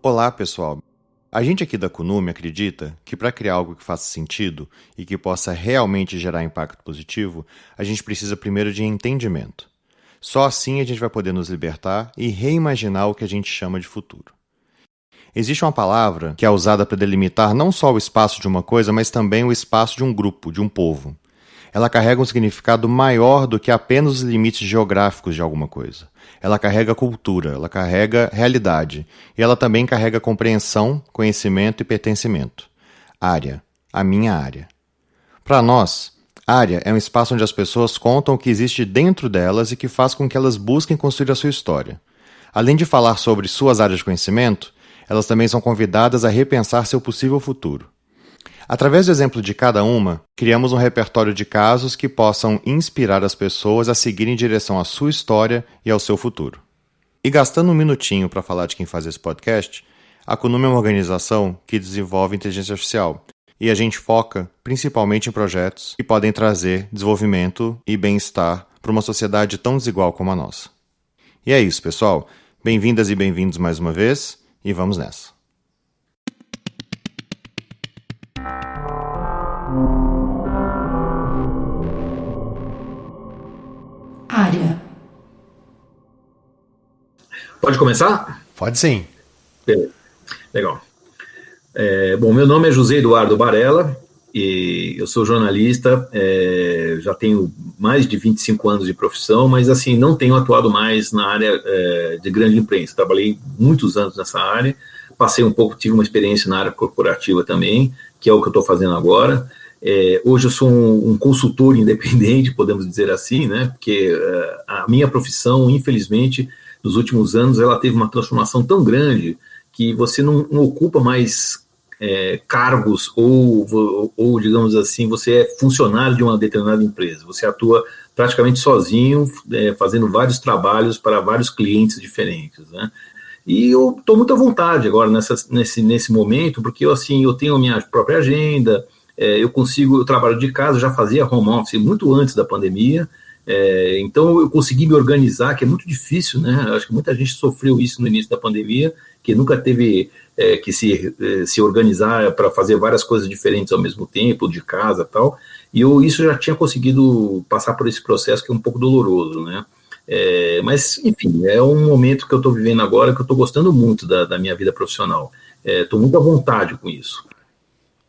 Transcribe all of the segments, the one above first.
Olá, pessoal. A gente aqui da Kunume acredita que para criar algo que faça sentido e que possa realmente gerar impacto positivo, a gente precisa primeiro de entendimento. Só assim a gente vai poder nos libertar e reimaginar o que a gente chama de futuro. Existe uma palavra que é usada para delimitar não só o espaço de uma coisa, mas também o espaço de um grupo, de um povo. Ela carrega um significado maior do que apenas os limites geográficos de alguma coisa. Ela carrega cultura, ela carrega realidade. E ela também carrega compreensão, conhecimento e pertencimento. Área. A minha área. Para nós, área é um espaço onde as pessoas contam o que existe dentro delas e que faz com que elas busquem construir a sua história. Além de falar sobre suas áreas de conhecimento, elas também são convidadas a repensar seu possível futuro. Através do exemplo de cada uma, criamos um repertório de casos que possam inspirar as pessoas a seguirem em direção à sua história e ao seu futuro. E gastando um minutinho para falar de quem faz esse podcast, a Kunume é uma organização que desenvolve inteligência artificial e a gente foca principalmente em projetos que podem trazer desenvolvimento e bem-estar para uma sociedade tão desigual como a nossa. E é isso, pessoal. Bem-vindas e bem-vindos mais uma vez e vamos nessa. Área. Pode começar? Pode sim. Beleza. Legal. Bom, meu nome é José Eduardo Barella e eu sou jornalista, já tenho mais de 25 anos de profissão, mas assim, não tenho atuado mais na área de grande imprensa. Trabalhei muitos anos nessa área, passei um pouco, tive uma experiência na área corporativa também, que é o que eu estou fazendo agora. Hoje eu sou um consultor independente, podemos dizer assim, né? Porque a minha profissão, infelizmente, nos últimos anos, ela teve uma transformação tão grande que você não ocupa mais cargos ou, digamos assim, você é funcionário de uma determinada empresa. Você atua praticamente sozinho, fazendo vários trabalhos para vários clientes diferentes, né? E eu estou muito à vontade agora nesse momento, porque eu tenho a minha própria agenda. Eu trabalho de casa, já fazia home office muito antes da pandemia, então eu consegui me organizar, que é muito difícil, né? Acho que muita gente sofreu isso no início da pandemia, que nunca teve que se organizar para fazer várias coisas diferentes ao mesmo tempo, de casa e tal, e isso já tinha conseguido passar por esse processo que é um pouco doloroso, né? Mas, enfim, é um momento que eu estou vivendo agora que eu estou gostando muito da minha vida profissional. Estou muito à vontade com isso.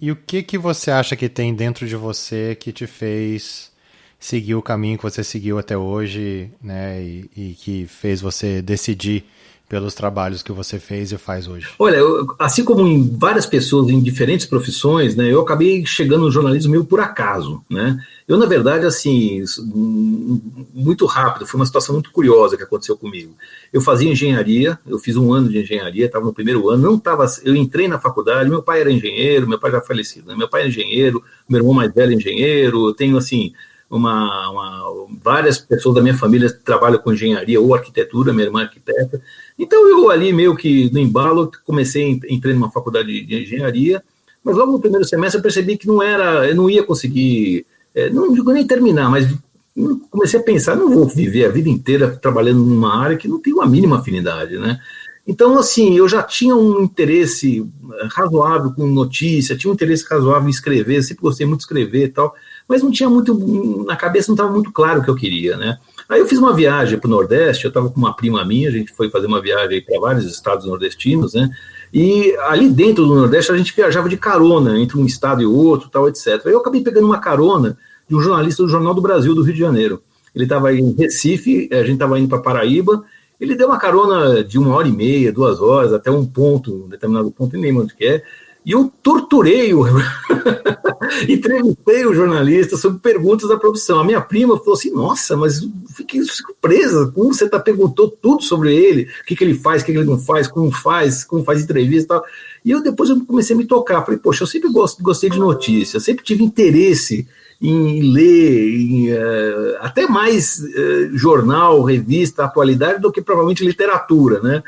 E o que você acha que tem dentro de você que te fez seguir o caminho que você seguiu até hoje, né, e que fez você decidir pelos trabalhos que você fez e faz hoje? Olha, assim como em várias pessoas em diferentes profissões, né, eu acabei chegando no jornalismo meio por acaso, né? Eu, na verdade, assim, muito rápido, foi uma situação muito curiosa que aconteceu comigo. Eu fazia engenharia, eu fiz um ano de engenharia, estava no primeiro ano, eu entrei na faculdade, meu pai era engenheiro, meu pai já falecido, né? Meu pai é engenheiro, meu irmão mais velho é engenheiro, eu tenho, assim, várias pessoas da minha família trabalham com engenharia ou arquitetura, minha irmã é arquiteta. Então eu ali meio que no embalo entrei numa faculdade de engenharia, mas logo no primeiro semestre eu percebi que eu não ia conseguir, não digo nem terminar, mas comecei a pensar, não vou viver a vida inteira trabalhando numa área que não tem uma mínima afinidade, né? Então, assim, eu já tinha um interesse razoável com notícia, tinha um interesse razoável em escrever, sempre gostei muito de escrever e tal, mas não tinha muito, na cabeça não estava muito claro o que eu queria, né? Aí eu fiz uma viagem para o Nordeste, eu estava com uma prima minha, a gente foi fazer uma viagem para vários estados nordestinos, né? E ali dentro do Nordeste a gente viajava de carona entre um estado e outro, tal, etc. Aí eu acabei pegando uma carona de um jornalista do Jornal do Brasil, do Rio de Janeiro. Ele estava em Recife, a gente estava indo para Paraíba, ele deu uma carona de 1h30, 2 horas, até um determinado ponto, nem lembro onde que é, e eu torturei entrevistei o jornalista sobre perguntas da profissão. A minha prima falou assim, nossa, mas fiquei surpresa, como você perguntou tudo sobre ele, o que ele faz, o que ele não faz, como faz entrevista e tal. E depois eu comecei a me tocar, falei, poxa, eu sempre gostei de notícias, sempre tive interesse em ler, até mais jornal, revista, atualidade, do que provavelmente literatura, né?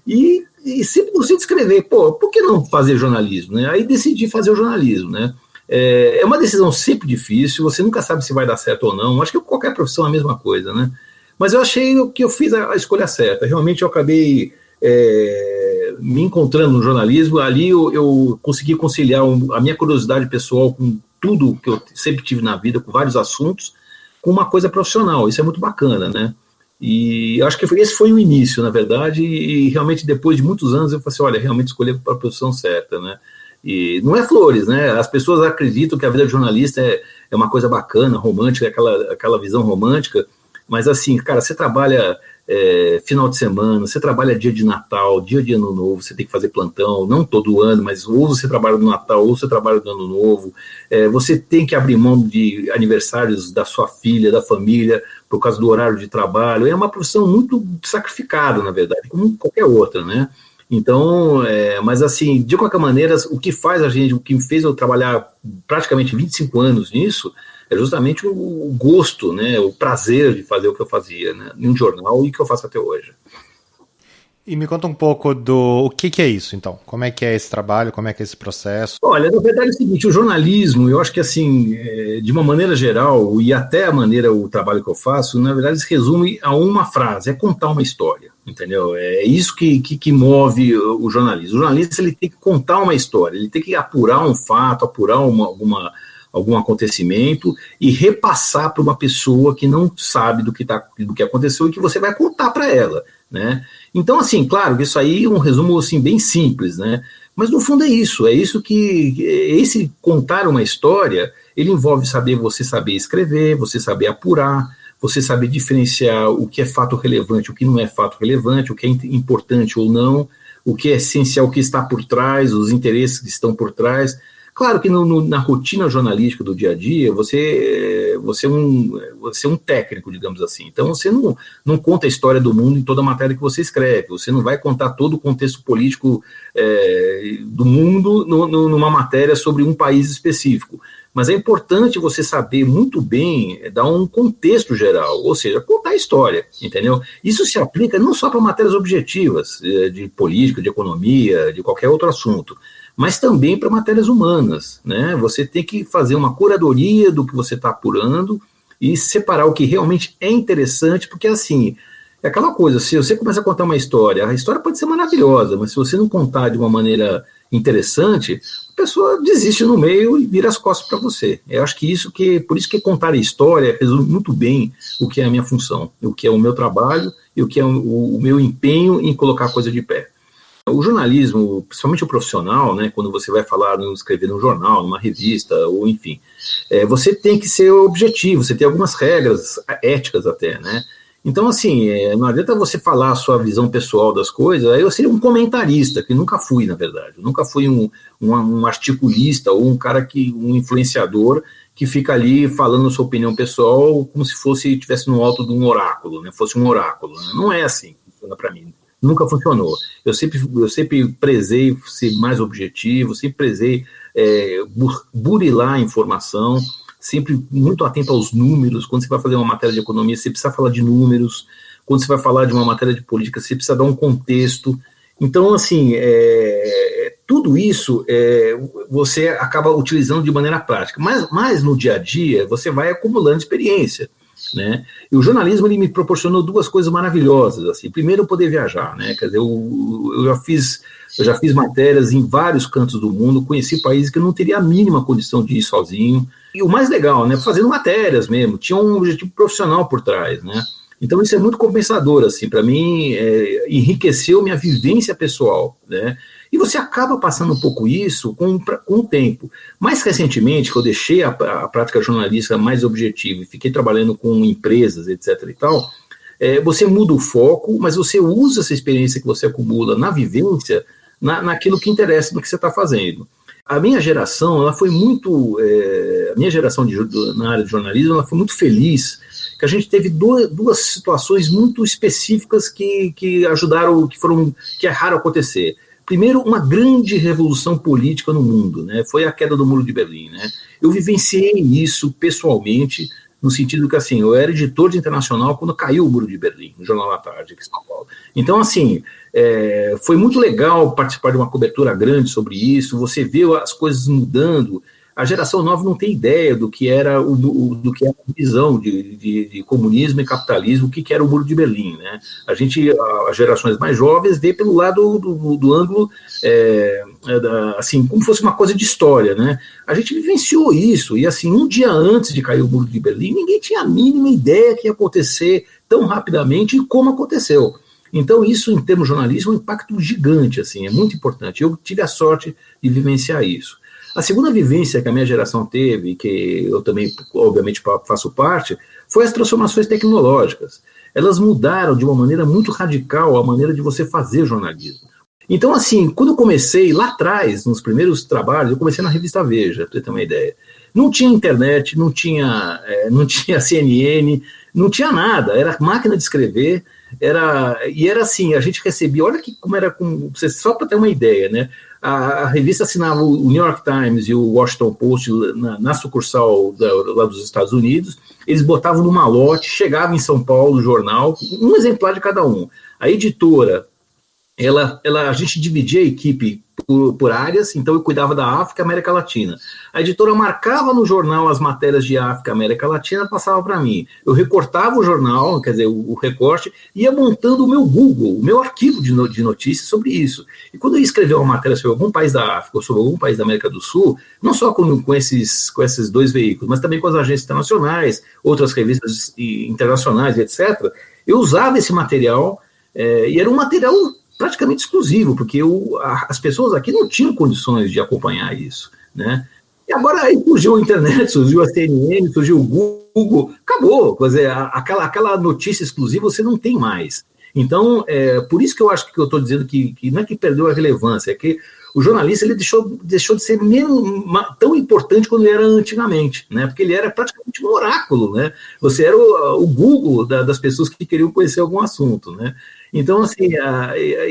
E sempre gostei de escrever, por que não fazer jornalismo, né? Aí decidi fazer o jornalismo, né? É uma decisão sempre difícil, você nunca sabe se vai dar certo ou não, acho que qualquer profissão é a mesma coisa, né? Mas eu achei que eu fiz a escolha certa, realmente eu acabei me encontrando no jornalismo, ali eu consegui conciliar a minha curiosidade pessoal com tudo que eu sempre tive na vida, com vários assuntos, com uma coisa profissional. Isso é muito bacana, né? E eu acho que esse foi o início, na verdade, e realmente depois de muitos anos eu falei assim, olha, realmente escolhi a profissão certa, né? E não é flores, né? As pessoas acreditam que a vida de jornalista é uma coisa bacana, romântica, aquela visão romântica, mas assim, cara, você trabalha final de semana, você trabalha dia de Natal, dia de Ano Novo, você tem que fazer plantão, não todo ano, mas ou você trabalha no Natal, ou você trabalha no Ano Novo, você tem que abrir mão de aniversários da sua filha, da família, por causa do horário de trabalho. É uma profissão muito sacrificada, na verdade, como qualquer outra, né? Então, mas assim, de qualquer maneira, o que faz a gente, o que fez eu trabalhar praticamente 25 anos nisso, é justamente o gosto, né, o prazer de fazer o que eu fazia, né, em um jornal e que eu faço até hoje. E me conta um pouco o que é isso, então? Como é que é esse trabalho, como é que é esse processo? Olha, na verdade é o seguinte, o jornalismo, eu acho que assim, de uma maneira geral, e até a maneira, o trabalho que eu faço, na verdade se resume a uma frase, é contar uma história, entendeu? É isso que move o jornalismo. O jornalista, ele tem que contar uma história, ele tem que apurar um fato, apurar algum acontecimento e repassar para uma pessoa que não sabe do que aconteceu e que você vai contar para ela, né? Então, assim, claro que isso aí é um resumo assim, bem simples, né? Mas no fundo é isso que esse contar uma história, ele envolve você saber escrever, você saber apurar, você saber diferenciar o que é fato relevante, o que não é fato relevante, o que é importante ou não, o que é essencial, o que está por trás, os interesses que estão por trás. Claro que na rotina jornalística do dia a dia, você é um técnico, digamos assim. Então, você não conta a história do mundo em toda a matéria que você escreve. Você não vai contar todo o contexto político do mundo numa matéria sobre um país específico. Mas é importante você saber muito bem, dar um contexto geral, ou seja, contar a história, entendeu? Isso se aplica não só para matérias objetivas, de política, de economia, de qualquer outro assunto, mas também para matérias humanas, né? Você tem que fazer uma curadoria do que você está apurando e separar o que realmente é interessante, porque assim, é aquela coisa, se você começa a contar uma história, a história pode ser maravilhosa, mas se você não contar de uma maneira interessante, a pessoa desiste no meio e vira as costas para você. Eu acho que por isso que contar a história resume muito bem o que é a minha função, o que é o meu trabalho e o que é o meu empenho em colocar a coisa de pé. O jornalismo, principalmente o profissional, né, quando você vai escrever num jornal, numa revista, ou enfim, você tem que ser objetivo, você tem algumas regras éticas até, né? Então, assim, não adianta você falar a sua visão pessoal das coisas, aí eu seria um comentarista, que nunca fui, na verdade. Eu nunca fui um articulista ou um influenciador que fica ali falando a sua opinião pessoal como se estivesse no alto de um oráculo, né? Fosse um oráculo. Né? Não é assim que funciona para mim. Nunca funcionou. Eu sempre prezei ser mais objetivo, sempre prezei burilar a informação, sempre muito atento aos números. Quando você vai fazer uma matéria de economia, você precisa falar de números. Quando você vai falar de uma matéria de política, você precisa dar um contexto. Então, assim, tudo isso você acaba utilizando de maneira prática. Mas no dia a dia, você vai acumulando experiência. Né? E o jornalismo ele me proporcionou duas coisas maravilhosas. Assim. Primeiro, eu poder viajar. Né? Quer dizer, eu já fiz matérias em vários cantos do mundo, conheci países que eu não teria a mínima condição de ir sozinho. E o mais legal, né? Fazendo matérias mesmo, tinha um objetivo profissional por trás. Né? Então, isso é muito compensador. Assim, para mim, enriqueceu minha vivência pessoal. Né? E você acaba passando um pouco isso com o tempo. Mais recentemente, que eu deixei a prática jornalística mais objetiva e fiquei trabalhando com empresas, etc. e tal, você muda o foco, mas você usa essa experiência que você acumula na vivência naquilo que interessa no que você está fazendo. A minha geração, ela foi muito... a minha geração na área de jornalismo, ela foi muito feliz, que a gente teve duas situações muito específicas que ajudaram, que é raro acontecer. Primeiro, uma grande revolução política no mundo, né? Foi a queda do Muro de Berlim. Né? Eu vivenciei isso pessoalmente, no sentido que, assim, eu era editor de internacional quando caiu o Muro de Berlim, no Jornal da Tarde, aqui em São Paulo. Então, assim, foi muito legal participar de uma cobertura grande sobre isso, você vê as coisas mudando, a geração nova não tem ideia do que era do que era a visão de comunismo e capitalismo, o que era o Muro de Berlim, né? As gerações mais jovens vê pelo lado do ângulo, assim, como fosse uma coisa de história, né? A gente vivenciou isso, e assim, um dia antes de cair o Muro de Berlim, ninguém tinha a mínima ideia que ia acontecer tão rapidamente e como aconteceu. Então, isso, em termos de jornalismo, é um impacto gigante, assim, é muito importante. Eu tive a sorte de vivenciar isso. A segunda vivência que a minha geração teve, que eu também, obviamente, faço parte, foi as transformações tecnológicas. Elas mudaram de uma maneira muito radical a maneira de você fazer jornalismo. Então, assim, quando eu comecei lá atrás, nos primeiros trabalhos, eu comecei na revista Veja, para você ter uma ideia. Não tinha internet, não tinha CNN, não tinha nada, era máquina de escrever, era assim, a gente recebia, olha como era, só para ter uma ideia, né? A revista assinava o New York Times e o Washington Post na sucursal lá dos Estados Unidos, eles botavam no malote, chegava em São Paulo o jornal, um exemplar de cada um. A editora, a gente dividia a equipe por áreas, então eu cuidava da África e América Latina. A editora marcava no jornal as matérias de África e América Latina, passava para mim. Eu recortava o jornal, quer dizer, o recorte, ia montando o meu Google, o meu arquivo de notícias sobre isso. E quando eu escrevia uma matéria sobre algum país da África ou sobre algum país da América do Sul, não só com esses dois veículos, mas também com as agências internacionais, outras revistas internacionais, etc., eu usava esse material, e era um material praticamente exclusivo, porque as pessoas aqui não tinham condições de acompanhar isso, né? E agora aí surgiu a internet, surgiu a CNN, surgiu o Google, acabou, quer dizer, aquela notícia exclusiva você não tem mais. Então, por isso que eu acho que eu estou dizendo que não é que perdeu a relevância, é que o jornalista ele deixou de ser tão importante quando ele era antigamente, né? Porque ele era praticamente um oráculo, né? Você era o Google das pessoas que queriam conhecer algum assunto, né? Então, assim,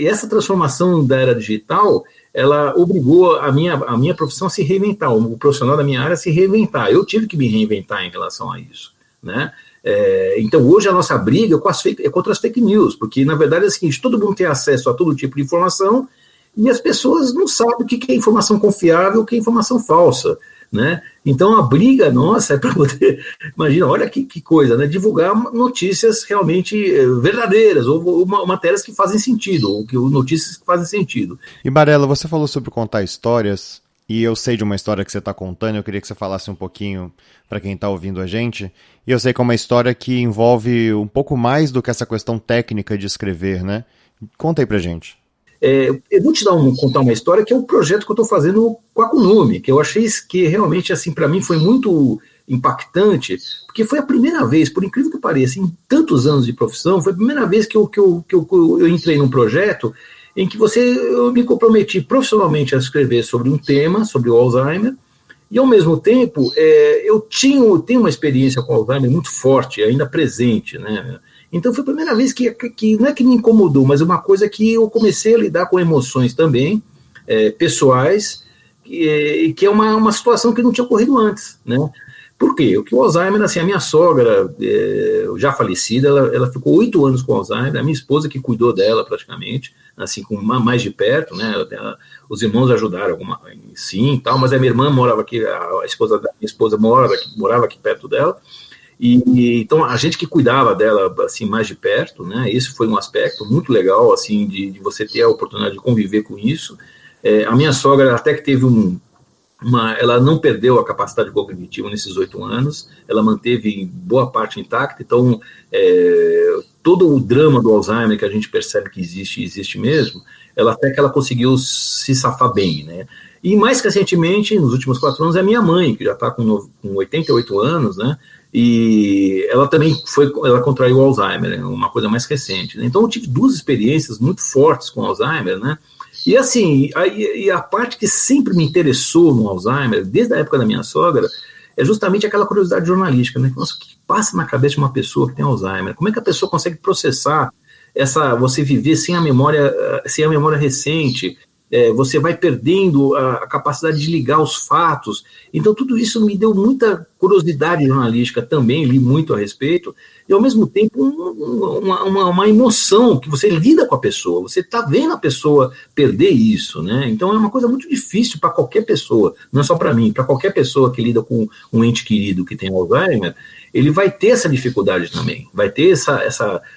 essa transformação da era digital, ela obrigou a minha profissão a se reinventar, o profissional da minha área a se reinventar. Eu tive que me reinventar em relação a isso, né? Então, hoje a nossa briga é contra as fake news, porque, na verdade, é o seguinte, todo mundo tem acesso a todo tipo de informação e as pessoas não sabem o que é informação confiável, o que é informação falsa, né? Então, a briga nossa é para poder, imagina, olha que coisa, né? Divulgar notícias realmente verdadeiras, ou matérias que fazem sentido, ou notícias que fazem sentido. E, Barela, você falou sobre contar histórias, e eu sei de uma história que você está contando, eu queria que você falasse um pouquinho para quem está ouvindo a gente, e eu sei que é uma história que envolve um pouco mais do que essa questão técnica de escrever, né? Conta aí pra gente. Eu vou te contar uma história que é um projeto que eu estou fazendo com a Kunume, que eu achei que realmente, assim, para mim foi muito impactante, porque foi a primeira vez, por incrível que pareça, em tantos anos de profissão, foi a primeira vez que eu entrei num projeto em que eu me comprometi profissionalmente a escrever sobre um tema, sobre o Alzheimer, e ao mesmo tempo eu tenho uma experiência com o Alzheimer muito forte, ainda presente, né? Então foi a primeira vez que não é que me incomodou, mas é uma coisa que eu comecei a lidar com emoções também, pessoais, que é uma situação que não tinha ocorrido antes, né? Por quê? Porque o Alzheimer, assim, a minha sogra, já falecida, ela ficou 8 anos com Alzheimer, a minha esposa que cuidou dela praticamente, assim, com mais de perto, né? Os irmãos ajudaram sim, tal, mas a minha irmã morava aqui, a esposa da minha esposa morava aqui perto dela. Então a gente que cuidava dela assim mais de perto, né? Esse foi um aspecto muito legal assim de você ter a oportunidade de conviver com isso. A minha sogra até que teve ela não perdeu a capacidade cognitiva nesses 8 anos, ela manteve boa parte intacta. Então todo o drama do Alzheimer que a gente percebe que existe mesmo, até que ela conseguiu se safar bem, né? E mais recentemente, nos últimos 4 anos, é a minha mãe, que já está com 88 anos, né? E ela também ela contraiu o Alzheimer, uma coisa mais recente, né? Então eu tive 2 experiências muito fortes com Alzheimer, né? E assim, a parte que sempre me interessou no Alzheimer, desde a época da minha sogra, é justamente aquela curiosidade jornalística, né? Nossa, o que passa na cabeça de uma pessoa que tem Alzheimer? Como é que a pessoa consegue processar você viver sem a memória recente? você vai perdendo a capacidade de ligar os fatos. Então, tudo isso me deu muita curiosidade jornalística também, li muito a respeito, e, ao mesmo tempo, uma emoção, que você lida com a pessoa, você está vendo a pessoa perder isso, né? Então, é uma coisa muito difícil para qualquer pessoa, não é só para mim, para qualquer pessoa que lida com um ente querido que tem Alzheimer, ele vai ter essa dificuldade também, vai ter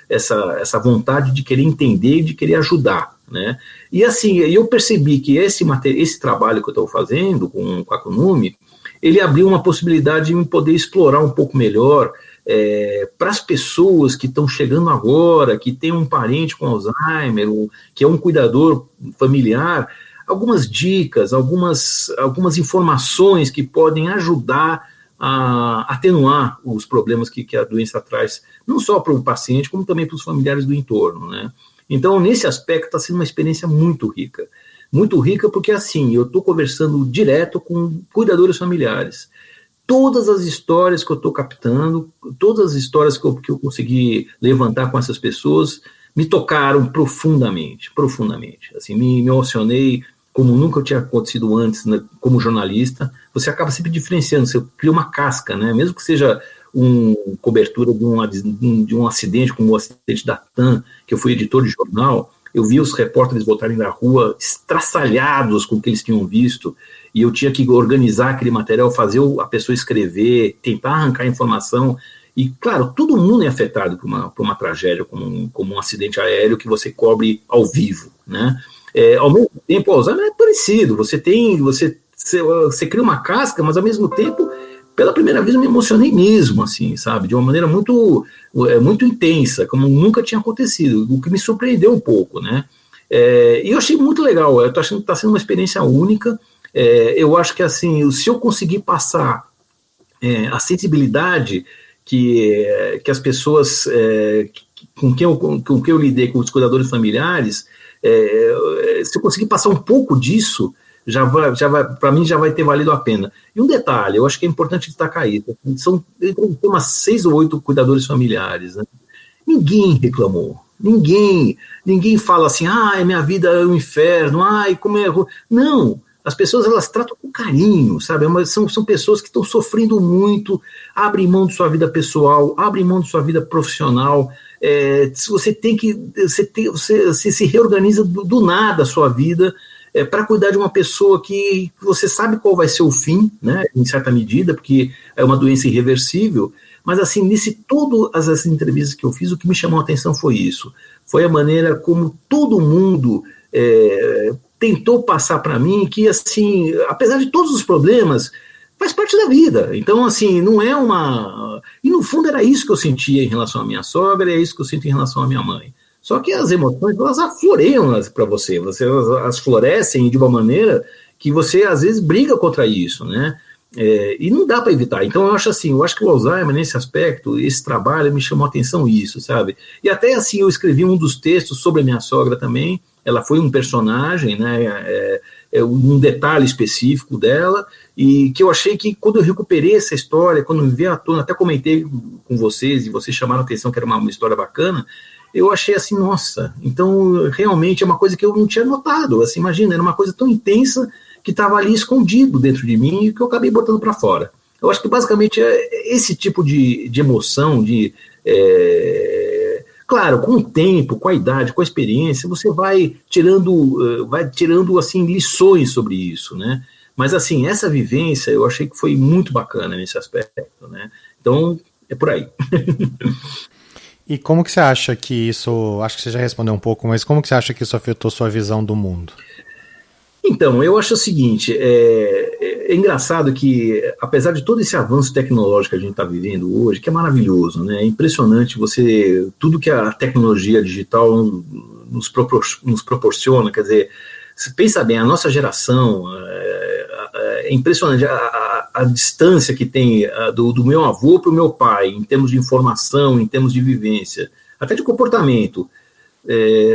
essa vontade de querer entender e de querer ajudar, né? E assim, eu percebi que esse trabalho que eu estou fazendo com a Kunume, ele abriu uma possibilidade de eu poder explorar um pouco melhor para as pessoas que estão chegando agora, que tem um parente com Alzheimer, que é um cuidador familiar, algumas dicas, algumas informações que podem ajudar a atenuar os problemas que a doença traz, não só para o paciente, como também para os familiares do entorno, né? Então, nesse aspecto, está sendo uma experiência muito rica porque, assim, eu estou conversando direto com cuidadores familiares. Todas as histórias que eu estou captando, todas as histórias que eu consegui levantar com essas pessoas, me tocaram profundamente. Assim, me emocionei como nunca tinha acontecido antes, né, como jornalista. Você acaba sempre diferenciando, você cria uma casca, né? Mesmo que seja cobertura de um acidente, como o acidente da TAM, que eu fui editor de jornal, eu vi os repórteres voltarem da rua estraçalhados com o que eles tinham visto, e eu tinha que organizar aquele material, fazer a pessoa escrever, tentar arrancar informação, e claro, todo mundo é afetado por uma tragédia, como um acidente aéreo que você cobre ao vivo, né? Ao mesmo tempo, o Alzheimer é parecido, você cria uma casca, mas ao mesmo tempo, pela primeira vez eu me emocionei mesmo, assim, sabe, de uma maneira muito intensa, como nunca tinha acontecido, o que me surpreendeu um pouco, né? E eu achei muito legal, eu tô achando que está sendo uma experiência única. Eu acho que, assim, se eu conseguir passar a sensibilidade que as pessoas com quem eu lidei, com os cuidadores familiares, se eu conseguir passar um pouco disso, já vai, para mim já vai ter valido a pena. E um detalhe, eu acho que é importante destacar isso, tem umas 6 ou 8 cuidadores familiares, né? Ninguém reclamou, ninguém fala assim, minha vida é um inferno, como é... Não, as pessoas, elas tratam com carinho, sabe? São pessoas que estão sofrendo muito, abrem mão de sua vida pessoal, abrem mão de sua vida profissional. Você se reorganiza do nada a sua vida para cuidar de uma pessoa que você sabe qual vai ser o fim, né, em certa medida, porque é uma doença irreversível, mas assim, todas as entrevistas que eu fiz, o que me chamou a atenção foi isso, foi a maneira como todo mundo tentou passar para mim que, assim, apesar de todos os problemas, faz parte da vida. Então, assim, não é uma... E, no fundo, era isso que eu sentia em relação à minha sogra, é isso que eu sinto em relação à minha mãe. Só que as emoções, elas afloreiam para você, elas florescem de uma maneira que você, às vezes, briga contra isso, né? E não dá para evitar. Então, eu acho que o Alzheimer, nesse aspecto, esse trabalho me chamou a atenção isso, sabe? E até, assim, eu escrevi um dos textos sobre a minha sogra também, ela foi um personagem, né? Um detalhe específico dela, e que eu achei que quando eu recuperei essa história, quando me veio à tona, até comentei com vocês, e vocês chamaram a atenção que era uma história bacana, eu achei assim, nossa, então realmente é uma coisa que eu não tinha notado, assim, imagina, era uma coisa tão intensa que estava ali escondido dentro de mim e que eu acabei botando para fora. Eu acho que basicamente é esse tipo de emoção, claro, com o tempo, com a idade, com a experiência, você vai tirando assim, lições sobre isso, né? Mas assim, essa vivência eu achei que foi muito bacana nesse aspecto, né? Então, é por aí. E como que você acha que isso, acho que você já respondeu um pouco, mas como que você acha que isso afetou sua visão do mundo? Então, eu acho o seguinte, é engraçado que, apesar de todo esse avanço tecnológico que a gente está vivendo hoje, que é maravilhoso, né? É impressionante tudo que a tecnologia digital nos proporciona, quer dizer, você pensa bem, a nossa geração, é impressionante a distância que tem do meu avô para o meu pai, em termos de informação, em termos de vivência, até de comportamento,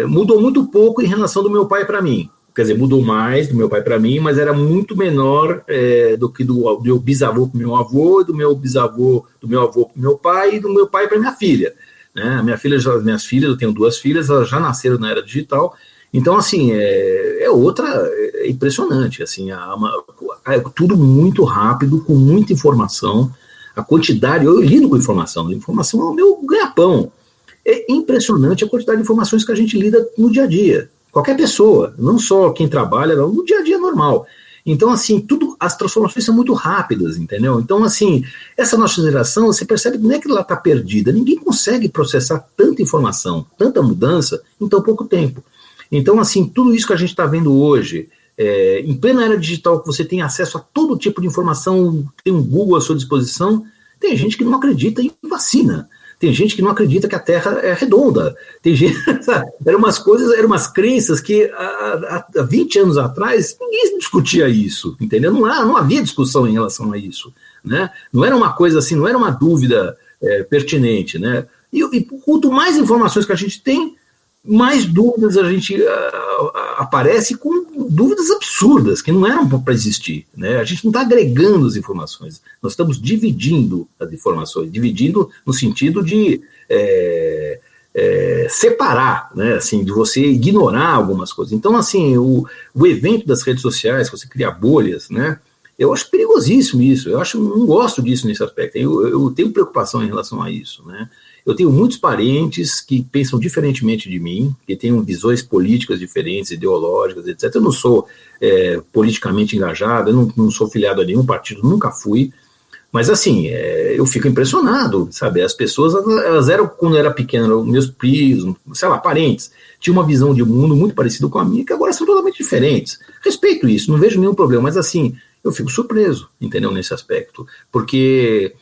mudou muito pouco em relação do meu pai para mim. Quer dizer, mudou mais do meu pai para mim, mas era muito menor do que do meu bisavô para o meu avô, do meu avô para o meu pai e do meu pai para minha filha. Né? Minhas filhas, eu tenho 2 filhas, elas já nasceram na era digital, Então, assim, é impressionante, assim, tudo muito rápido, com muita informação, a quantidade, eu lido com informação é o meu ganha-pão. É impressionante a quantidade de informações que a gente lida no dia a dia. Qualquer pessoa, não só quem trabalha, não, no dia a dia normal. Então, assim, as transformações são muito rápidas, entendeu? Então, assim, essa nossa geração, você percebe que não é que ela está perdida, ninguém consegue processar tanta informação, tanta mudança em tão pouco tempo. Então, assim, tudo isso que a gente está vendo hoje, em plena era digital, que você tem acesso a todo tipo de informação, tem um Google à sua disposição, tem gente que não acredita em vacina. Tem gente que não acredita que a Terra é redonda. Tem gente, eram umas crenças que há 20 anos atrás ninguém discutia isso, entendeu? Não havia discussão em relação a isso, né? Não era uma coisa assim, não era uma dúvida pertinente, né? E quanto mais informações que a gente tem, mais dúvidas a gente aparece, com dúvidas absurdas, que não eram para existir, né? A gente não está agregando as informações, nós estamos dividindo as informações, dividindo no sentido de separar, né? Assim, de você ignorar algumas coisas. Então, assim, o evento das redes sociais, você cria bolhas, né? Eu acho perigosíssimo isso, não gosto disso nesse aspecto, eu tenho preocupação em relação a isso, né? Eu tenho muitos parentes que pensam diferentemente de mim, que têm visões políticas diferentes, ideológicas, etc. Eu não sou politicamente engajado, eu não sou filiado a nenhum partido, nunca fui, mas assim, eu fico impressionado, sabe? As pessoas, elas eram, quando eu era pequeno, meus primos, sei lá, parentes, tinham uma visão de mundo muito parecida com a minha, que agora são totalmente diferentes. Respeito isso, não vejo nenhum problema, mas assim, eu fico surpreso, entendeu, nesse aspecto, porque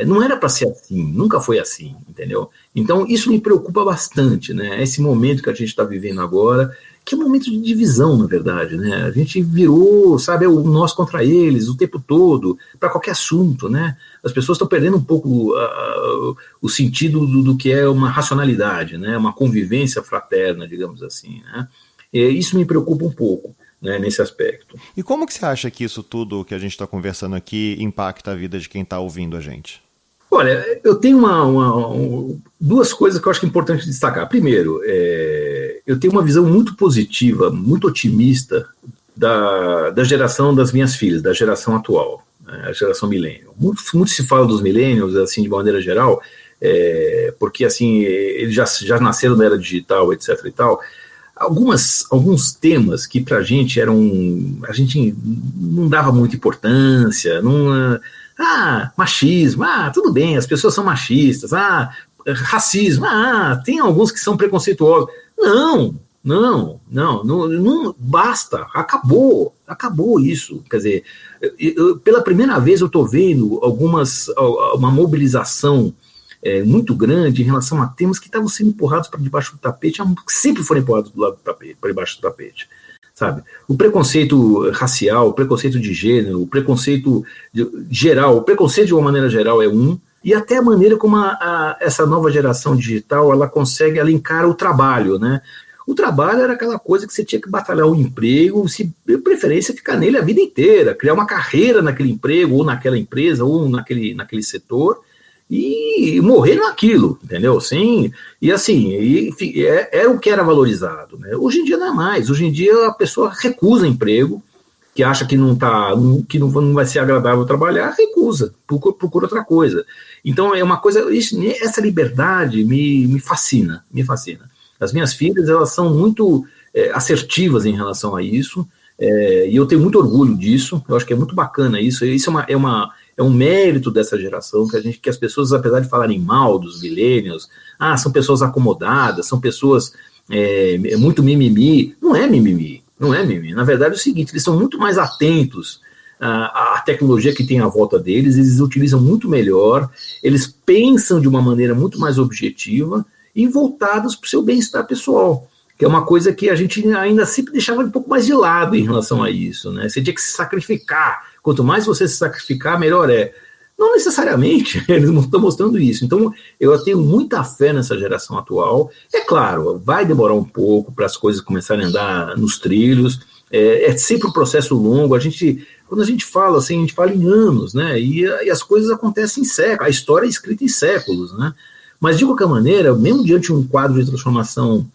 não era para ser assim, nunca foi assim, entendeu? Então, isso me preocupa bastante, né? Esse momento que a gente está vivendo agora, que é um momento de divisão, na verdade, né? A gente virou, sabe, o nós contra eles o tempo todo, para qualquer assunto, né? As pessoas estão perdendo um pouco o sentido do que é uma racionalidade, né? Uma convivência fraterna, digamos assim, né? Isso me preocupa um pouco, né, nesse aspecto. E como que você acha que isso tudo que a gente está conversando aqui impacta a vida de quem está ouvindo a gente? Olha, eu tenho duas coisas que eu acho que é importante destacar. Primeiro, eu tenho uma visão muito positiva, muito otimista da geração das minhas filhas, da geração atual, né, a geração millennial. Muito se fala dos millennials, assim, de maneira geral, porque assim, eles já nasceram na era digital, etc. e tal. Alguns temas que pra gente a gente não dava muita importância, machismo, tudo bem, as pessoas são machistas, racismo, tem alguns que são preconceituosos. Não, basta, acabou isso. Quer dizer, pela primeira vez eu estou vendo uma mobilização muito grande em relação a temas que estavam sendo empurrados para debaixo do tapete, que sempre foram empurrados do lado do tapete, para debaixo do tapete, sabe? O preconceito racial, o preconceito de gênero, o preconceito geral, o preconceito de uma maneira geral e até a maneira como essa nova geração digital, ela encara o trabalho, né? O trabalho era aquela coisa que você tinha que batalhar um emprego, se de preferência ficar nele a vida inteira, criar uma carreira naquele emprego, ou naquela empresa, ou naquele setor, e morrer naquilo, entendeu? Sim, e assim, era o que era valorizado, né? Hoje em dia não é mais, hoje em dia a pessoa recusa emprego, que acha que não vai ser agradável trabalhar, recusa, procura outra coisa. Então é uma coisa, essa liberdade me fascina. As minhas filhas, elas são muito assertivas em relação a isso, e eu tenho muito orgulho disso, eu acho que é muito bacana isso é um mérito dessa geração, que as pessoas, apesar de falarem mal dos millennials, são pessoas acomodadas, são pessoas muito mimimi. Não é mimimi. Na verdade é o seguinte, eles são muito mais atentos à tecnologia que tem à volta deles, eles utilizam muito melhor, eles pensam de uma maneira muito mais objetiva e voltados para o seu bem-estar pessoal, que é uma coisa que a gente ainda sempre deixava um pouco mais de lado em relação a isso, né? Você tinha que se sacrificar. Quanto mais você se sacrificar, melhor é. Não necessariamente, eles não estão mostrando isso. Então, eu tenho muita fé nessa geração atual. É claro, vai demorar um pouco para as coisas começarem a andar nos trilhos. É sempre um processo longo. Quando a gente fala assim, a gente fala em anos, né? E as coisas acontecem em séculos. A história é escrita em séculos, né? Mas, de qualquer maneira, mesmo diante de um quadro de transformação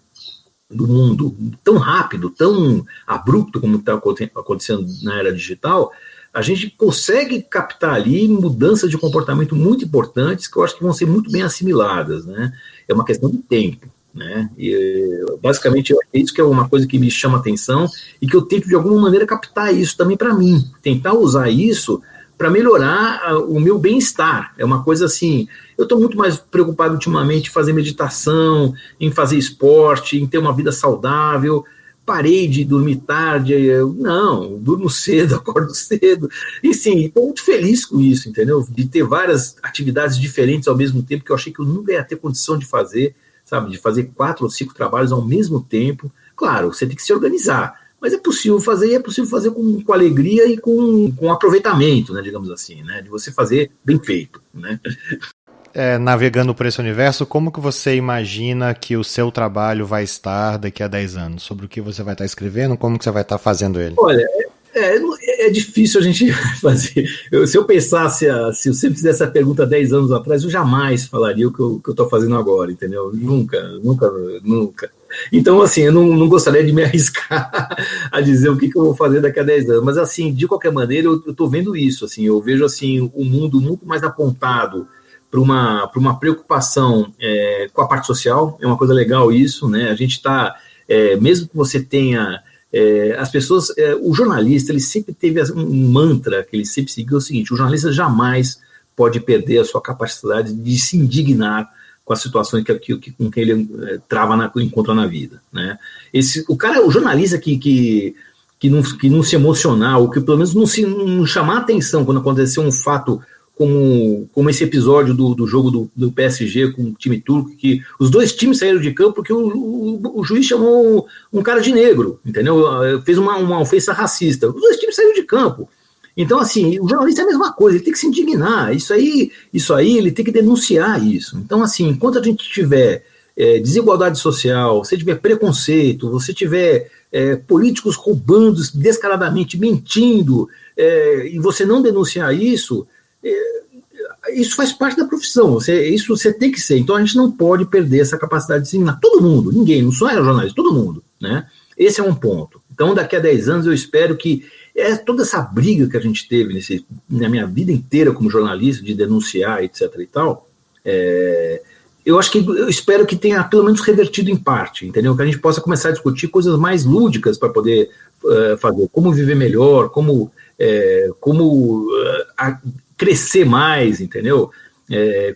do mundo tão rápido, tão abrupto como está acontecendo na era digital, a gente consegue captar ali mudanças de comportamento muito importantes que eu acho que vão ser muito bem assimiladas, né? É uma questão de tempo, né? E, basicamente, é isso que é uma coisa que me chama a atenção e que eu tento, de alguma maneira, captar isso também para mim, tentar usar isso para melhorar o meu bem-estar. É uma coisa assim, eu estou muito mais preocupado ultimamente em fazer meditação, em fazer esporte, em ter uma vida saudável. Parei de dormir tarde, não, durmo cedo, acordo cedo, e sim, estou muito feliz com isso, entendeu? De ter várias atividades diferentes ao mesmo tempo, que eu achei que eu nunca ia ter condição de fazer, sabe, de fazer 4 ou 5 trabalhos ao mesmo tempo. Claro, você tem que se organizar, mas é possível fazer, e é possível fazer com alegria e com aproveitamento, né, digamos assim, né, de você fazer bem feito, né. Navegando por esse universo, como que você imagina que o seu trabalho vai estar daqui a 10 anos? Sobre o que você vai estar escrevendo? Como que você vai estar fazendo ele? Olha, é difícil a gente fazer. Se eu pensasse, se você fizesse essa pergunta 10 anos atrás, eu jamais falaria o que eu estou fazendo agora, entendeu? Nunca. Então, assim, eu não gostaria de me arriscar a dizer o que eu vou fazer daqui a 10 anos. Mas, assim, de qualquer maneira, eu estou vendo isso. Assim, eu vejo assim, o mundo muito mais apontado para uma preocupação com a parte social. É uma coisa legal isso, né? A gente está, mesmo que você tenha... as pessoas, o jornalista, ele sempre teve um mantra que ele sempre seguiu, o seguinte: o jornalista jamais pode perder a sua capacidade de se indignar com as situações com que ele encontra na vida, né? O jornalista que não se emocionar, ou que pelo menos não chamar atenção quando acontecer um fato como esse episódio do jogo do PSG com o time turco, que os dois times saíram de campo porque o juiz chamou um cara de negro, entendeu? Fez uma ofensa racista. Os dois times saíram de campo. Então, assim, o jornalista é a mesma coisa, ele tem que se indignar. Isso aí ele tem que denunciar isso. Então, assim, enquanto a gente tiver desigualdade social, você tiver preconceito, você tiver políticos roubando descaradamente, mentindo, e você não denunciar isso... isso faz parte da profissão, isso você tem que ser. Então a gente não pode perder essa capacidade de ensinar todo mundo, ninguém, não só é jornalista, todo mundo, né? Esse é um ponto. Então daqui a 10 anos eu espero que toda essa briga que a gente teve na minha vida inteira como jornalista, de denunciar, etc e tal, eu espero que tenha pelo menos revertido em parte, entendeu? Que a gente possa começar a discutir coisas mais lúdicas para poder fazer, como viver melhor, como crescer mais, entendeu?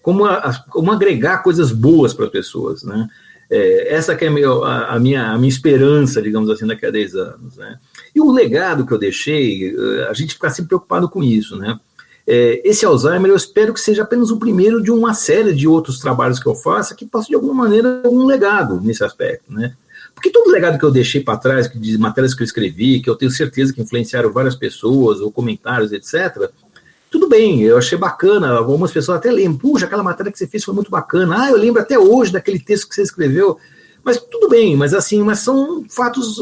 Como agregar coisas boas para as pessoas, né? Essa que é a minha esperança, digamos assim, daqui a 10 anos, né? E o legado que eu deixei, a gente fica sempre preocupado com isso, né? Esse Alzheimer, eu espero que seja apenas o primeiro de uma série de outros trabalhos que eu faça que possa, de alguma maneira, um legado nesse aspecto, né? Porque todo legado que eu deixei para trás, de matérias que eu escrevi, que eu tenho certeza que influenciaram várias pessoas, ou comentários, etc., tudo bem, eu achei bacana, algumas pessoas até lembram, puxa, aquela matéria que você fez foi muito bacana, eu lembro até hoje daquele texto que você escreveu, mas tudo bem, mas são fatos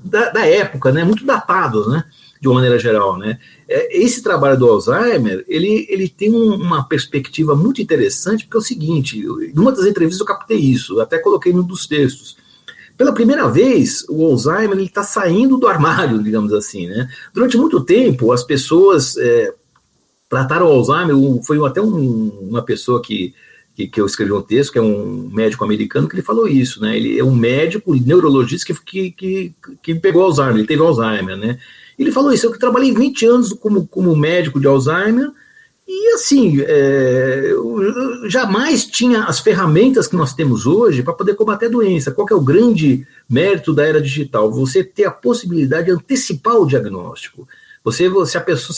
da época, né, muito datados, né, de uma maneira geral, né. Esse trabalho do Alzheimer, ele tem uma perspectiva muito interessante, porque é o seguinte, em uma das entrevistas eu captei isso, até coloquei num dos textos. Pela primeira vez, o Alzheimer está saindo do armário, digamos assim, né? Durante muito tempo, as pessoas trataram o Alzheimer, foi até uma pessoa que eu escrevi um texto, que é um médico americano, que ele falou isso, né? Ele é um médico neurologista que pegou Alzheimer, ele teve Alzheimer, né? Ele falou isso: eu trabalhei 20 anos como médico de Alzheimer, e assim, eu jamais tinha as ferramentas que nós temos hoje para poder combater a doença. Qual que é o grande mérito da era digital? Você ter a possibilidade de antecipar o diagnóstico. Você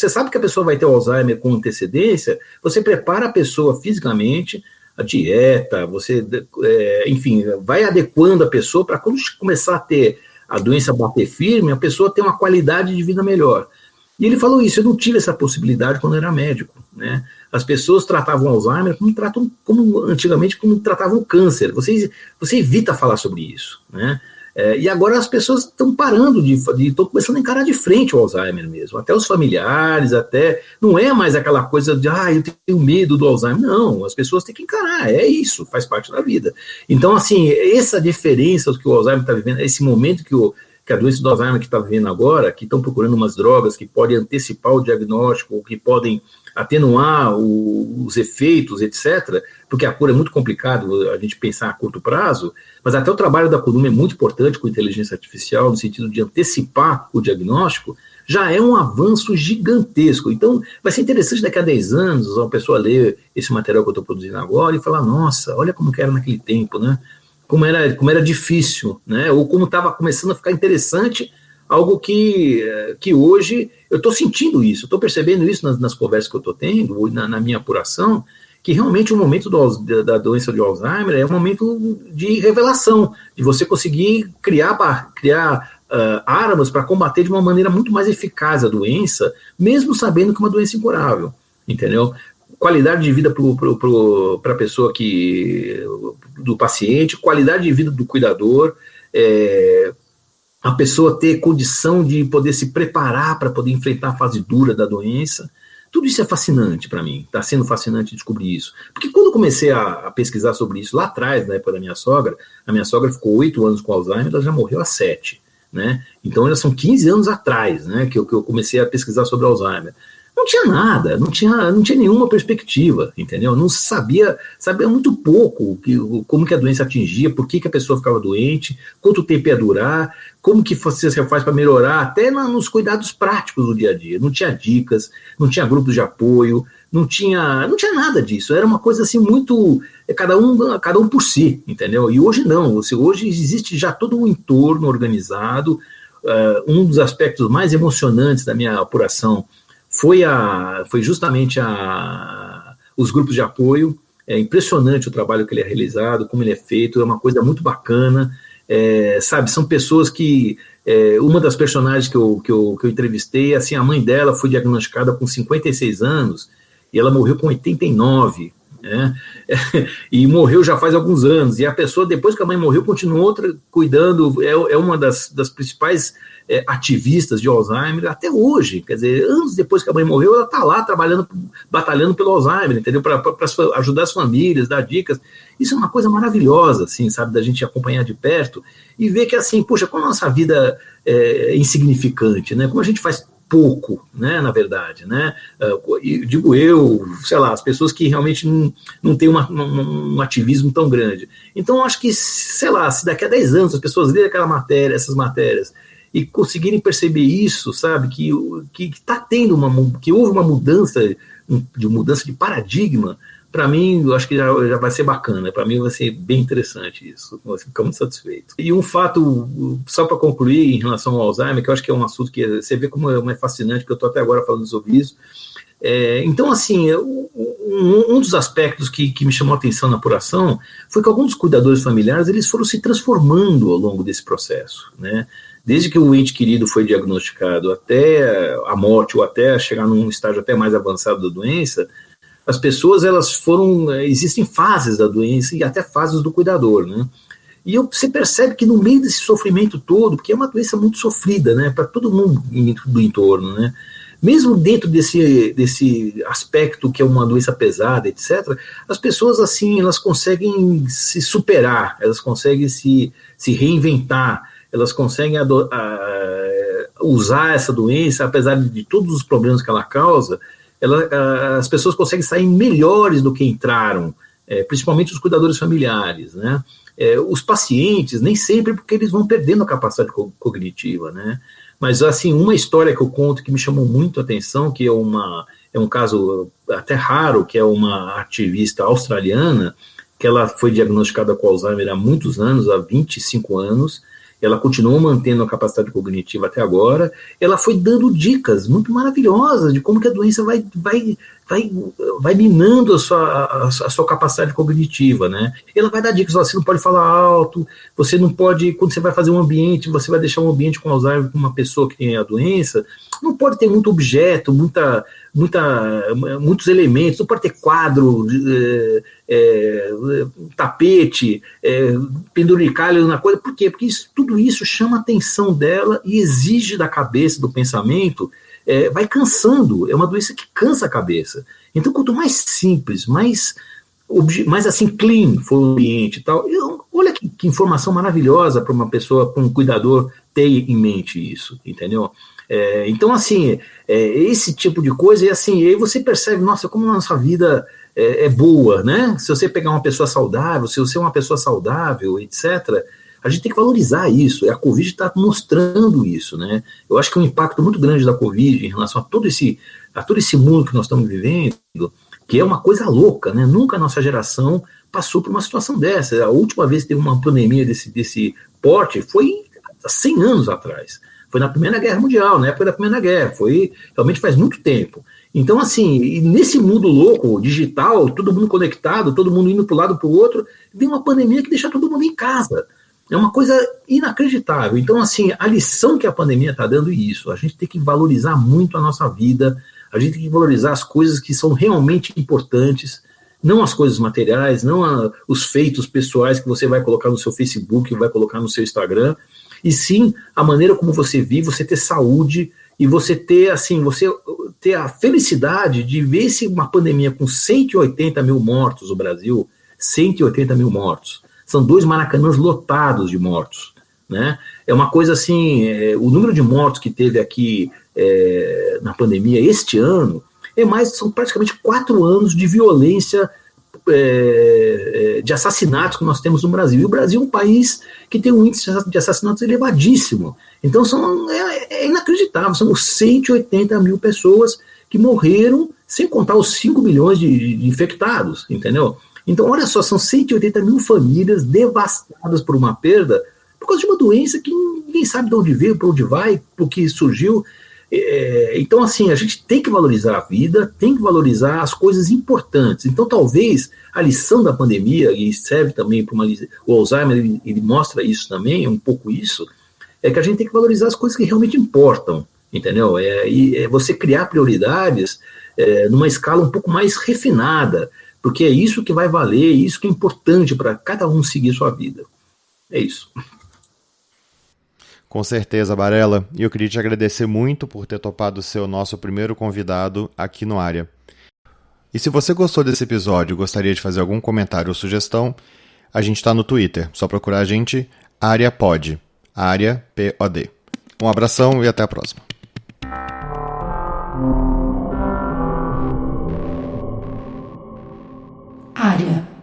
sabe que a pessoa vai ter Alzheimer com antecedência, você prepara a pessoa fisicamente, a dieta, enfim, vai adequando a pessoa para quando começar a ter a doença bater firme, a pessoa ter uma qualidade de vida melhor. E ele falou isso: eu não tive essa possibilidade quando eu era médico, né? As pessoas tratavam Alzheimer como antigamente, como tratavam o câncer. Você evita falar sobre isso, né? E agora as pessoas estão parando estão começando a encarar de frente o Alzheimer mesmo, até os familiares, até, não é mais aquela coisa de, eu tenho medo do Alzheimer, não, as pessoas têm que encarar, é isso, faz parte da vida. Então, assim, essa diferença que o Alzheimer está vivendo, esse momento que a doença do Alzheimer que está vivendo agora, que estão procurando umas drogas que podem antecipar o diagnóstico, que podem atenuar os efeitos, etc., porque a cura é muito complicado a gente pensar a curto prazo, mas até o trabalho da Konumi é muito importante com inteligência artificial, no sentido de antecipar o diagnóstico, já é um avanço gigantesco. Então, vai ser interessante daqui a 10 anos uma pessoa ler esse material que eu estou produzindo agora e falar, nossa, olha como que era naquele tempo, né? Como era difícil, né? Ou como estava começando a ficar interessante, algo que hoje eu estou sentindo isso, estou percebendo isso nas conversas que eu estou tendo, na minha apuração, que realmente o momento da doença de Alzheimer é um momento de revelação, de você conseguir criar armas para combater de uma maneira muito mais eficaz a doença, mesmo sabendo que é uma doença incurável, entendeu? Qualidade de vida para a pessoa do paciente, qualidade de vida do cuidador, a pessoa ter condição de poder se preparar para poder enfrentar a fase dura da doença. Tudo isso é fascinante para mim, está sendo fascinante descobrir isso. Porque quando eu comecei a pesquisar sobre isso lá atrás, na época da minha sogra, a minha sogra ficou 8 anos com Alzheimer, ela já morreu há 7, né? Então, já são 15 anos atrás, né, que eu comecei a pesquisar sobre Alzheimer. Não tinha nada, não tinha nenhuma perspectiva, entendeu? Não sabia muito pouco como que a doença atingia, por que a pessoa ficava doente, quanto tempo ia durar, como que você faz para melhorar, até nos cuidados práticos do dia a dia. Não tinha dicas, não tinha grupos de apoio, não tinha nada disso. Era uma coisa assim muito, cada um por si, entendeu? E hoje não, hoje existe já todo um entorno organizado. Um dos aspectos mais emocionantes da minha apuração foi justamente os grupos de apoio. É impressionante o trabalho que ele é realizado, como ele é feito, é uma coisa muito bacana, sabe, são pessoas que, uma das personagens que eu entrevistei, assim, a mãe dela foi diagnosticada com 56 anos, e ela morreu com 89, né? E morreu já faz alguns anos, e a pessoa, depois que a mãe morreu, continuou cuidando, é uma das principais ativistas de Alzheimer até hoje, quer dizer, anos depois que a mãe morreu, ela está lá trabalhando, batalhando pelo Alzheimer, entendeu? Para ajudar as famílias, dar dicas. Isso é uma coisa maravilhosa, assim, sabe, da gente acompanhar de perto e ver que, assim, puxa, como a nossa vida é insignificante, né? Como a gente faz pouco, né, na verdade, né? Digo eu, sei lá, as pessoas que realmente não têm um ativismo tão grande. Então, acho que, sei lá, se daqui a 10 anos as pessoas lerem essas matérias, e conseguirem perceber isso, sabe, que está tendo que houve uma mudança de paradigma, para mim, eu acho que já vai ser bacana, para mim vai ser bem interessante isso, eu fico muito satisfeito. E um fato, só para concluir, em relação ao Alzheimer, que eu acho que é um assunto que você vê como é fascinante, que eu estou até agora falando sobre isso. Então, assim, um dos aspectos que me chamou a atenção na apuração foi que alguns cuidadores familiares, eles foram se transformando ao longo desse processo, né? Desde que o ente querido foi diagnosticado até a morte ou até chegar num estágio até mais avançado da doença, as pessoas, existem fases da doença e até fases do cuidador, né? E você percebe que no meio desse sofrimento todo, porque é uma doença muito sofrida, né, para todo mundo do entorno, né? Mesmo dentro desse aspecto que é uma doença pesada, etc., as pessoas, assim, elas conseguem se superar, elas conseguem se reinventar, elas conseguem usar essa doença, apesar de todos os problemas que ela causa, as pessoas conseguem sair melhores do que entraram, principalmente os cuidadores familiares, né? Os pacientes, nem sempre, porque eles vão perdendo a capacidade cognitiva, né? Mas, assim, uma história que eu conto que me chamou muito a atenção, que é um caso até raro, que é uma ativista australiana, que ela foi diagnosticada com Alzheimer há muitos anos, há 25 anos, ela continuou mantendo a capacidade cognitiva até agora, ela foi dando dicas muito maravilhosas de como que a doença vai minando a sua capacidade cognitiva, né? Ela vai dar dicas, você não pode falar alto, você não pode, quando você vai fazer um ambiente, você vai deixar um ambiente com Alzheimer com uma pessoa que tem a doença, não pode ter muito objeto, muitos elementos, não pode ter quadro, tapete, penduricalho na coisa. Por quê? Porque tudo isso chama a atenção dela e exige da cabeça, do pensamento, vai cansando, é uma doença que cansa a cabeça. Então, quanto mais simples, mais assim, clean for o ambiente e tal, olha que informação maravilhosa para uma pessoa, para um cuidador ter em mente isso, entendeu? Então, assim, esse tipo de coisa, e assim, aí você percebe, nossa, como a nossa vida é boa, né? Se você pegar uma pessoa saudável, se você é uma pessoa saudável, etc., a gente tem que valorizar isso, e a Covid está mostrando isso, né? Eu acho que é um impacto muito grande da Covid em relação a todo esse mundo que nós estamos vivendo, que é uma coisa louca, né? Nunca a nossa geração passou por uma situação dessa. A última vez que teve uma pandemia desse porte foi há 100 anos atrás. Foi na Primeira Guerra Mundial, na época da Primeira Guerra. Realmente faz muito tempo. Então, assim, nesse mundo louco, digital, todo mundo conectado, todo mundo indo para um lado para o outro, vem uma pandemia que deixa todo mundo em casa. É uma coisa inacreditável. Então, assim, a lição que a pandemia está dando é isso. A gente tem que valorizar muito a nossa vida, a gente tem que valorizar as coisas que são realmente importantes, não as coisas materiais, não os feitos pessoais que você vai colocar no seu Facebook, vai colocar no seu Instagram, e sim a maneira como você vive, você ter saúde e você ter, assim, você ter a felicidade de ver se uma pandemia com 180 mil mortos no Brasil, 180 mil mortos, são 2 Maracanãs lotados de mortos, né? É uma coisa assim, o número de mortos que teve aqui na pandemia este ano são praticamente 4 anos de violência, de assassinatos que nós temos no Brasil. E o Brasil é um país que tem um índice de assassinatos elevadíssimo. Então é inacreditável, são 180 mil pessoas que morreram, sem contar os 5 milhões de infectados, entendeu? Então, olha só, são 180 mil famílias devastadas por uma perda, por causa de uma doença que ninguém sabe de onde veio, para onde vai, por que surgiu. Então, assim, a gente tem que valorizar a vida, tem que valorizar as coisas importantes. Então, talvez a lição da pandemia, e serve também para o Alzheimer, ele mostra isso também, um pouco isso, é que a gente tem que valorizar as coisas que realmente importam, entendeu? E você criar prioridades numa escala um pouco mais refinada, porque é isso que vai valer, é isso que é importante para cada um seguir sua vida. É isso. Com certeza, Barela. E eu queria te agradecer muito por ter topado ser o nosso primeiro convidado aqui no Área. E se você gostou desse episódio e gostaria de fazer algum comentário ou sugestão, a gente está no Twitter. Só procurar a gente, AreaPod. Área POD. Um abração e até a próxima. Área.